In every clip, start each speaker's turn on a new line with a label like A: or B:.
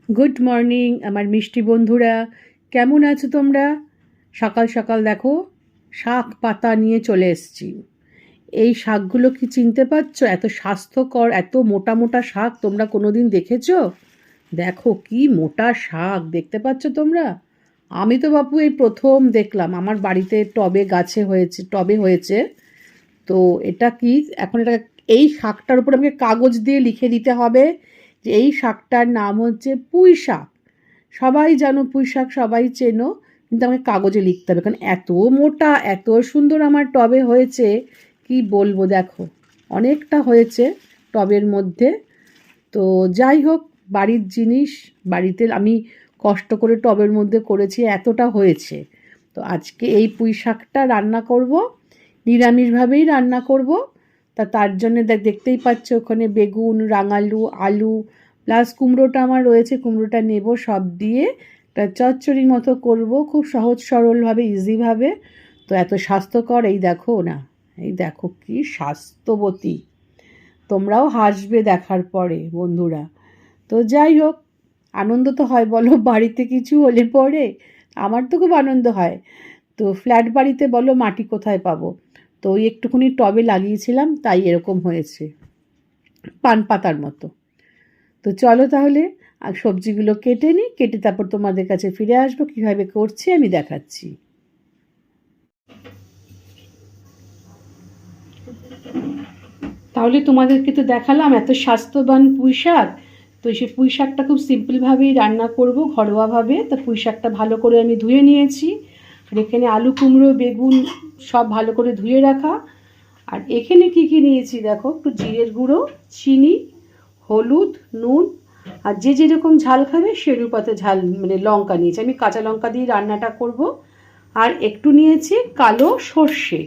A: Good morning আমার মিষ্টি বন্ধুরা, কেমন আছো তোমরা? সকাল সকাল দেখো শাক পাতা নিয়ে চলে এসেছি। এই শাকগুলো কি চিনতে পারছো? এত স্বাস্থ্যকর, এত মোটা মোটা শাক তোমরা কোনোদিন দেখেছো? দেখো কি মোটা শাক, দেখতে পাচ্ছ তোমরা? আমি তো বাপু এই প্রথম দেখলাম, আমার বাড়িতে টবে হয়েছে। তো এটা কি, এখন এটা, এই শাকটার উপর আমাকে কাগজ দিয়ে লিখে দিতে হবে যে এই শাকটার নাম হচ্ছে পুঁই শাক। সবাই জানো পুঁই শাক, সবাই চেনো, কিন্তু আমাকে কাগজে লিখতে হবে, কারণ এত মোটা, এত সুন্দর আমার টবে হয়েছে, কি বলবো। দেখো অনেকটা হয়েছে টবের মধ্যে। তো যাই হোক, বাড়ির জিনিস, বাড়িতে আমি কষ্ট করে টবের মধ্যে করেছি, এতটা হয়েছে। তো আজকে এই পুঁই শাকটা রান্না করব, নিরামিষভাবেই রান্না করব। তার জন্যে দেখতেই পাচ্ছ ওখানে বেগুন, রাঙালু, আলু প্লাস কুমড়োটা আমার রয়েছে, কুমড়োটা নেব, সব দিয়ে একটা চচ্চড়ির মতো করব, খুব সহজ সরলভাবে, ইজিভাবে। তো এত স্বাস্থ্যকর, এই দেখো না, এই দেখো কি স্বাস্থ্যবতী। তোমরাও হাসবে দেখার পরে বন্ধুরা। তো যাই হোক, আনন্দ তো হয় বলো, বাড়িতে কিছু হলে পরে আমার তো খুব আনন্দ হয়। তো ফ্ল্যাট বাড়িতে বলো মাটি কোথায় পাবো, তো ওই একটুখানি টবে লাগিয়েছিলাম, তাই এরকম হয়েছে, পান পাতার মতো। তো চলো তাহলে আর সবজিগুলো কেটে নিই, কেটে তারপর তোমাদের কাছে ফিরে আসবো, কীভাবে করছি আমি দেখাচ্ছি। তাহলে তোমাদেরকে তো দেখালাম এত স্বাস্থ্যবান পুঁই শাক। তো সেই পুঁই শাকটা খুব সিম্পলভাবেই রান্না করব, ঘরোয়াভাবে। তা পুঁই শাকটা ভালো করে আমি ধুয়ে নিয়েছি, আর এখানে আলু, কুমড়ো, বেগুন সব ভালো করে ধুয়ে রাখা। আর এখানে কি কি নিয়েছি দেখো, একটু জিরের গুঁড়ো, চিনি, হলুদ, নুন, আর যে যেরকম ঝাল খাবে সেরূপাতে ঝাল, মানে লঙ্কা নিয়েছি, আমি কাঁচা লঙ্কা দিয়ে রান্নাটা করব। আর একটু নিয়েছি কালো সর্ষে,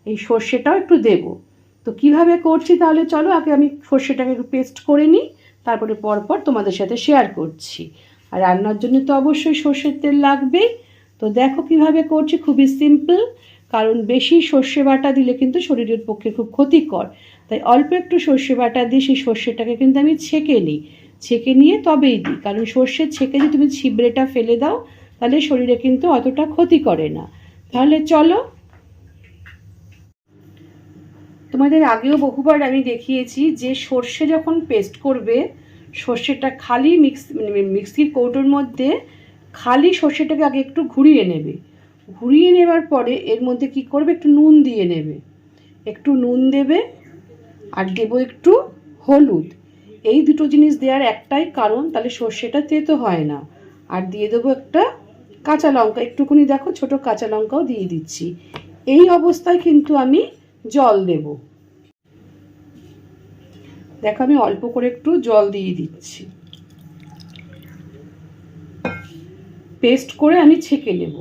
A: এই সর্ষেটাও একটু দেবো। তো কিভাবে করছি তাহলে চলো, আগে আমি সর্ষেটাকে একটু পেস্ট করে নিই, তারপরে পরপর তোমাদের সাথে শেয়ার করছি। আর রান্নার জন্য তো অবশ্যই সর্ষের তেল লাগবেই। তো দেখো কিভাবে করছি, খুবই সিম্পল। কারণ বেশি সর্ষে বাটা দিলে কিন্তু শরীরের পক্ষে খুব ক্ষতিকর, তাই অল্প একটু সর্ষে বাটা দিয়ে সেই সর্ষেটাকে কিন্তু আমি ছেঁকে নিই, ছেঁকে নিয়ে তবেই দিই। কারণ সর্ষে ছেঁকে যদি তুমি ছিবড়েটা ফেলে দাও তাহলে শরীরে কিন্তু অতটা ক্ষতি করে না। তাহলে চলো, তোমাদের আগেও বহুবার আমি দেখিয়েছি যে সর্ষে যখন পেস্ট করবে, সর্ষেটা খালি মিক্সির কৌটোর মধ্যে খালি সর্ষেটাকে আগে একটু ঘুরিয়ে নেবে। ঘুরিয়ে নেবার পরে এর মধ্যে কি করবে, একটু নুন দিয়ে নেবে, একটু নুন দেবে, আর দেবো একটু হলুদ। এই দুটো জিনিস দেওয়ার একটাই কারণ, তাহলে সর্ষেটা তেতো হয় না। আর দিয়ে দেবো একটা কাঁচা লঙ্কা, একটুখানি দেখো ছোট কাঁচা লঙ্কাও দিয়ে দিচ্ছি। এই অবস্থায় কিন্তু আমি জল দেবো। দেখো আমি অল্প করে একটু জল দিয়ে দিচ্ছি, পেস্ট করে আমি ছেঁকে নেব।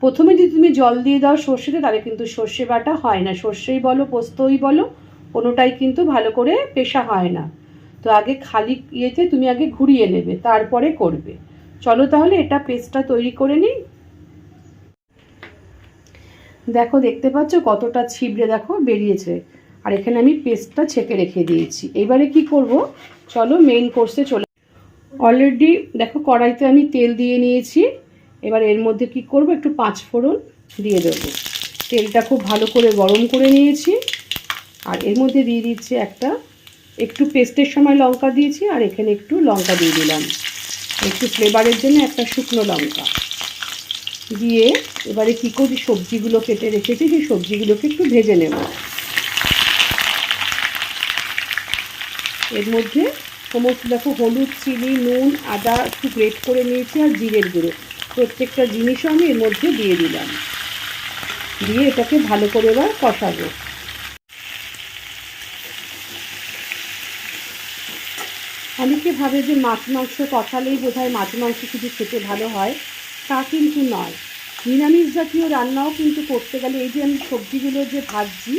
A: প্রথমে যদি তুমি জল দিয়ে দাও সর্ষেতে, তাহলে কিন্তু সর্ষে বাটা হয় না, সর্ষেই বলো পোস্তই বলো, কোনোটাই কিন্তু ভালো করে পেশা হয় না। তো আগে খালি ইয়েতে তুমি আগে ঘুরিয়ে নেবে, তারপরে করবে। চলো তাহলে এটা পেস্টটা তৈরি করে নিই। দেখো দেখতে পাচ্ছ কতটা ছিবড়ে দেখো বেরিয়েছে, আর এখানে আমি পেস্টটা ছেঁকে রেখে দিয়েছি। এবারে কি করব, চলো মেইন কোর্সে চলে। অলরেডি দেখো কড়াইতে আমি তেল দিয়ে নিয়েছি, এবার এর মধ্যে কি করব, একটু পাঁচফোড়ন দিয়ে দেবো। তেলটা খুব ভালো করে গরম করে নিয়েছি, আর এর মধ্যে দিয়ে দিচ্ছি একটু পেস্টের সময় লঙ্কা দিয়েছি, আর এখানে একটু লঙ্কা দিয়ে দিলাম, একটু ফ্লেভারের জন্য একটা শুকনো লঙ্কা দিয়ে। এবারে কী করি, সবজিগুলো কেটে রেখেছি, সেই সবজিগুলোকে একটু ভেজে নেব। এর মধ্যে সমস্ত দেখো হলুদ, চিনি, নুন, আদা একটু গ্রেট করে নিয়েছি, আর জিরের গুঁড়ো, প্রত্যেকটা জিনিসও আমি এর মধ্যে দিয়ে দিলাম, দিয়ে এটাকে ভালো করে এবার কষাবো। অনেকে ভাবে যে মাছ মাংস কষালেই বোধহয় মাছ মাংস শুধু খেতে ভালো হয়, তা কিন্তু নয়। নিরামিষ জাতীয় রান্নাও কিন্তু করতে গেলে, এই যে আমি সবজিগুলো যে ভাজছি,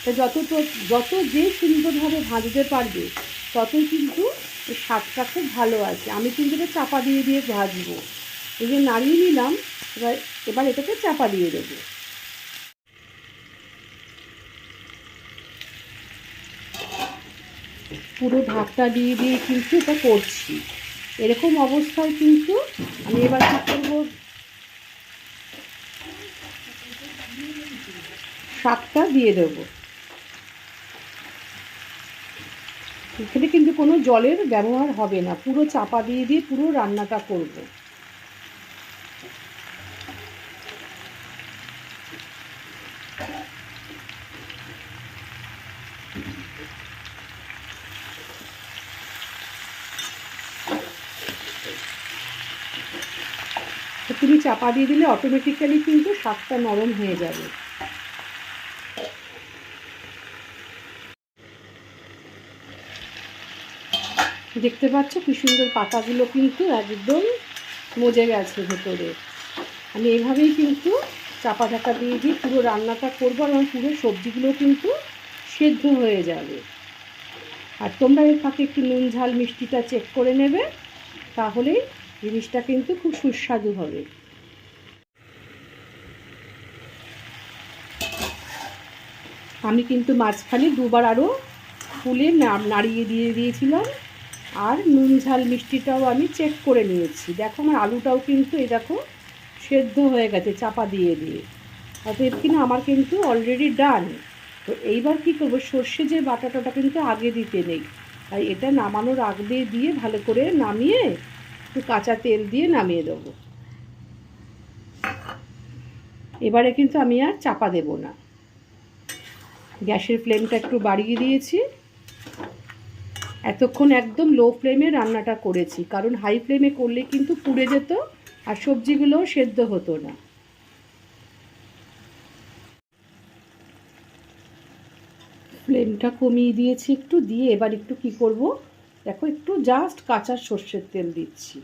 A: তা যত যে সুন্দরভাবে ভাজতে পারবে ততই কিন্তু এর স্বাদটা খুব ভালো আছে। আমি কিন্তু এটা চাপা দিয়ে দিয়ে ভাজবো, এই যে নাড়িয়ে নিলাম, এবার এটাকে চাপা দিয়ে দেবো। পুরো ঢাকটা দিয়ে দিয়ে কিন্তু এটা করছি। এরকম অবস্থায় কিন্তু আমি এবার কী করবো, শাকটা দিয়ে দেবো। এখানে কিন্তু কোনো জলের ব্যবহার হবে না, পুরো চাপা দিয়ে দিয়ে পুরো রান্নাটা করব। তুমি চাপা দিয়ে দিলে অটোমেটিক্যালি কিন্তু শাকটা নরম হয়ে যাবে। দেখতে পাচ্ছ কি সুন্দর পাতাগুলো কিন্তু একদম মজে গেছে ভেতরে। আমি এভাবেই কিন্তু চাপা ঢাকা দিয়ে দিয়ে পুরো রান্নাটা করবো, আর আমার পুরো সবজিগুলো কিন্তু সেদ্ধ হয়ে যাবে। আর তোমরা এর ফাঁকে একটু নুন ঝাল মিষ্টিটা চেক করে নেবে, তাহলেই জিনিসটা কিন্তু খুব সুস্বাদু হবে। আমি কিন্তু মাঝখানে দুবার আরও ফুলে নাড়িয়ে দিয়ে দিয়েছিলাম, আর নুন ঝাল মিষ্টিটাও আমি চেক করে নিয়েছি। দেখো আমার আলুটাও কিন্তু এই দেখো সেদ্ধ হয়ে গেছে চাপা দিয়ে দিয়ে, অতএব কিনা আমার কিন্তু অলরেডি ডান। তো এইবার কী করবো, সর্ষে যে বাটাটা কিন্তু আগে দিতে নেই, তাই এটা নামানোর আগে দিয়ে ভালো করে নামিয়ে একটু কাঁচা তেল দিয়ে নামিয়ে দেবো। এবারে কিন্তু আমি আর চাপা দেব না, গ্যাসের ফ্লেমটা একটু বাড়িয়ে দিয়েছি। এতক্ষণ একদম লো ফ্লেমে রান্নাটা করেছি, কারণ হাই ফ্লেমে করলে কিন্তু পুড়ে যেত আর সবজিগুলোও সেদ্ধ হতো না। ফ্লেমটা কমিয়ে দিয়েছি একটু, দিয়ে এবার একটু কি করব দেখো, একটু জাস্ট কাঁচা সর্ষের তেল দিচ্ছি।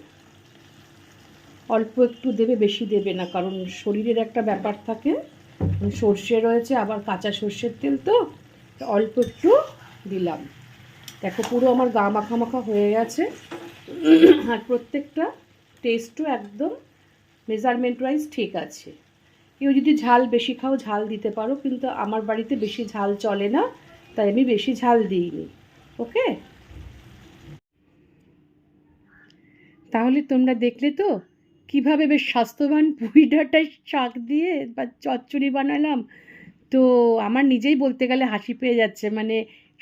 A: অল্প একটু দেবে, বেশি দেবে না, কারণ শরীরের একটা ব্যাপার থাকে, সর্ষে রয়েছে আবার কাঁচা সর্ষের তেল, তো অল্প একটু দিলাম। দেখো পুরো আমার গা মাখা মাখা হয়ে গেছে, আর প্রত্যেকটা টেস্টও একদম মেজারমেন্ট ওয়াইজ ঠিক আছে। কেউ যদি ঝাল বেশি খাও ঝাল দিতে পারো, কিন্তু আমার বাড়িতে বেশি ঝাল চলে না, তাই আমি বেশি ঝাল দিইনি। ওকে, তাহলে তোমরা দেখলে তো কিভাবে বেশ স্বাস্থ্যবান পুঁই ডাঁটার শাক দিয়ে বা চচ্চড়ি বানালাম। তো আমার নিজেই বলতে গেলে হাসি পেয়ে যাচ্ছে, মানে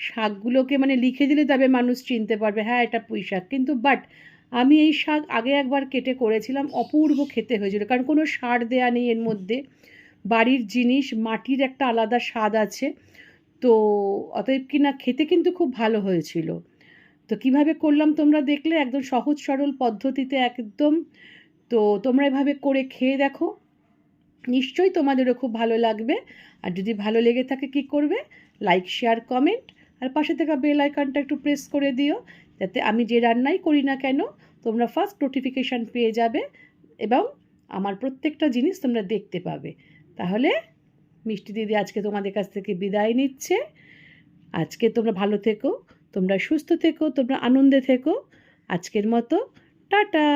A: শাকগুলোকে মানে লিখে দিলে তবে মানুষ চিনতে পারবে হ্যাঁ এটা পুঁই শাক, কিন্তু বাট আমি এই শাক আগে একবার কেটে করেছিলাম, অপূর্ব খেতে হয়েছিল, কারণ কোনো সার দেয়া নেই এর মধ্যে, বাড়ির জিনিস, মাটির একটা আলাদা স্বাদ আছে। তো অতএব কিনা খেতে কিন্তু খুব ভালো হয়েছিল। তো কিভাবে করলাম তোমরা দেখলে, একদম সহজ সরল পদ্ধতিতে একদম। তো তোমরা এভাবে করে খেয়ে দেখো, নিশ্চয়ই তোমাদেরও খুব ভালো লাগবে। আর যদি ভালো লেগে থাকে কি করবে, লাইক শেয়ার কমেন্ট, আর পাশে থাকা বেল আইকনটা একটু প্রেস করে দিও, যাতে আমি যে রান্নাই করি না কেন তোমরা ফার্স্ট নোটিফিকেশান পেয়ে যাবে এবং আমার প্রত্যেকটা জিনিস তোমরা দেখতে পাবে। তাহলে মিষ্টি দিদি আজকে তোমাদের কাছ থেকে বিদায় নিচ্ছে। আজকে তোমরা ভালো থেকো, তোমরা সুস্থ থেকো, তোমরা আনন্দে থেকো। আজকের মতো টাটা।